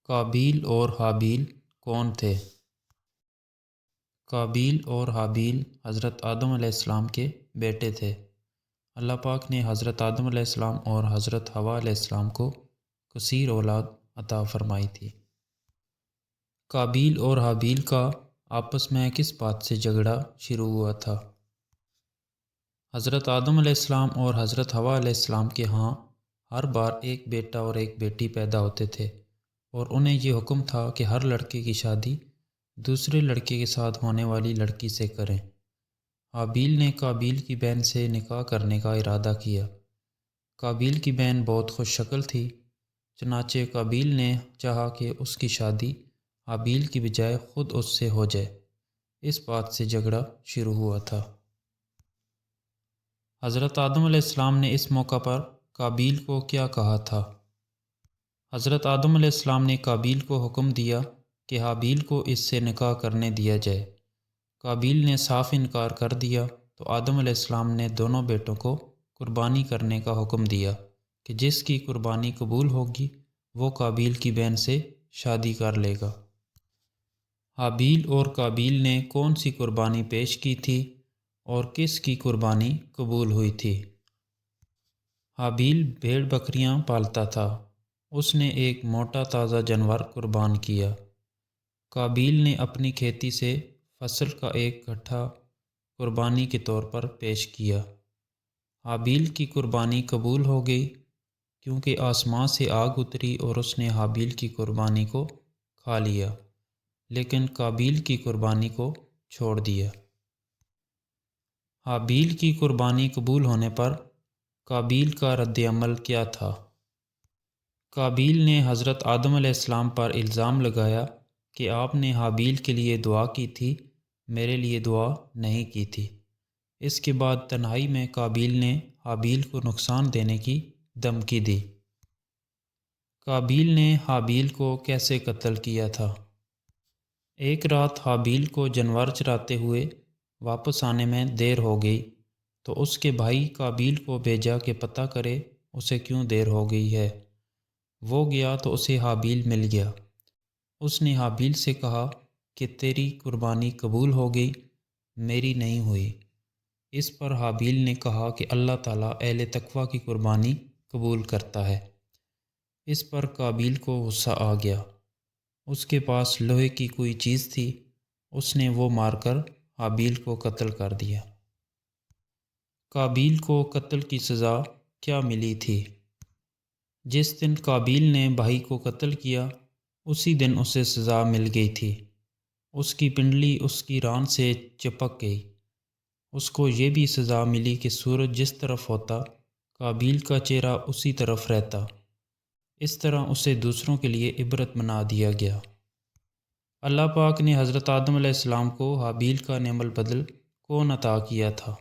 قابیل اور حابیل کون تھے؟ قابیل اور حابیل حضرت آدم علیہ السلام کے بیٹے تھے۔ اللہ پاک نے حضرت آدم علیہ السلام اور حضرت حوا علیہ السلام کو کثیر اولاد عطا فرمائی تھی۔ قابیل اور حابیل کا آپس میں کس بات سے جھگڑا شروع ہوا تھا؟ حضرت آدم علیہ السلام اور حضرت حوا علیہ السلام کے ہاں ہر بار ایک بیٹا اور ایک بیٹی پیدا ہوتے تھے، اور انہیں یہ حکم تھا کہ ہر لڑکے کی شادی دوسرے لڑکے کے ساتھ ہونے والی لڑکی سے کریں۔ حابیل نے قابیل کی بہن سے نکاح کرنے کا ارادہ کیا۔ قابیل کی بہن بہت خوش شکل تھی، چنانچہ قابیل نے چاہا کہ اس کی شادی حابیل کی بجائے خود اس سے ہو جائے۔ اس بات سے جھگڑا شروع ہوا تھا۔ حضرت آدم علیہ السلام نے اس موقع پر قابیل کو کیا کہا تھا؟ حضرت آدم علیہ السلام نے قابیل کو حکم دیا کہ حابیل کو اس سے نکاح کرنے دیا جائے۔ قابیل نے صاف انکار کر دیا تو آدم علیہ السلام نے دونوں بیٹوں کو قربانی کرنے کا حکم دیا کہ جس کی قربانی قبول ہوگی وہ قابیل کی بہن سے شادی کر لے گا۔ حابیل اور قابیل نے کون سی قربانی پیش کی تھی اور کس کی قربانی قبول ہوئی تھی؟ حابیل بھیڑ بکریاں پالتا تھا، اس نے ایک موٹا تازہ جانور قربان کیا۔ قابیل نے اپنی کھیتی سے فصل کا ایک گٹھا قربانی کے طور پر پیش کیا۔ حابیل کی قربانی قبول ہو گئی کیونکہ آسمان سے آگ اتری اور اس نے حابیل کی قربانی کو کھا لیا، لیکن قابیل کی قربانی کو چھوڑ دیا۔ حابیل کی قربانی قبول ہونے پر قابیل کا رد عمل کیا تھا؟ قابیل نے حضرت آدم علیہ السلام پر الزام لگایا کہ آپ نے حابیل کے لیے دعا کی تھی، میرے لیے دعا نہیں کی تھی۔ اس کے بعد تنہائی میں قابیل نے حابیل کو نقصان دینے کی دھمکی دی۔ قابیل نے حابیل کو کیسے قتل کیا تھا؟ ایک رات حابیل کو جانور چراتے ہوئے واپس آنے میں دیر ہو گئی تو اس کے بھائی قابیل کو بھیجا کہ پتہ کرے اسے کیوں دیر ہو گئی ہے۔ وہ گیا تو اسے حابیل مل گیا۔ اس نے حابیل سے کہا کہ تیری قربانی قبول ہو گئی، میری نہیں ہوئی۔ اس پر حابیل نے کہا کہ اللہ تعالیٰ اہل تقویٰ کی قربانی قبول کرتا ہے۔ اس پر قابیل کو غصہ آ گیا۔ اس کے پاس لوہے کی کوئی چیز تھی، اس نے وہ مار کر حابیل کو قتل کر دیا۔ قابیل کو قتل کی سزا کیا ملی تھی؟ جس دن قابیل نے بھائی کو قتل کیا اسی دن اسے سزا مل گئی تھی۔ اس کی پنڈلی اس کی ران سے چپک گئی۔ اس کو یہ بھی سزا ملی کہ سورج جس طرف ہوتا قابیل کا چہرہ اسی طرف رہتا۔ اس طرح اسے دوسروں کے لیے عبرت بنا دیا گیا۔ اللہ پاک نے حضرت آدم علیہ السلام کو حابیل کا نعم البدل کون عطا کیا تھا؟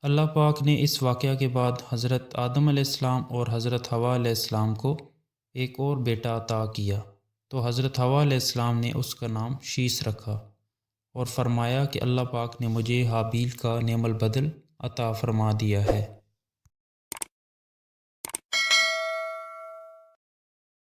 اللہ پاک نے اس واقعہ کے بعد حضرت آدم علیہ السلام اور حضرت حوا علیہ السلام کو ایک اور بیٹا عطا کیا، تو حضرت حوا علیہ السلام نے اس کا نام شیث رکھا اور فرمایا کہ اللہ پاک نے مجھے حابیل کا نعم البدل عطا فرما دیا ہے۔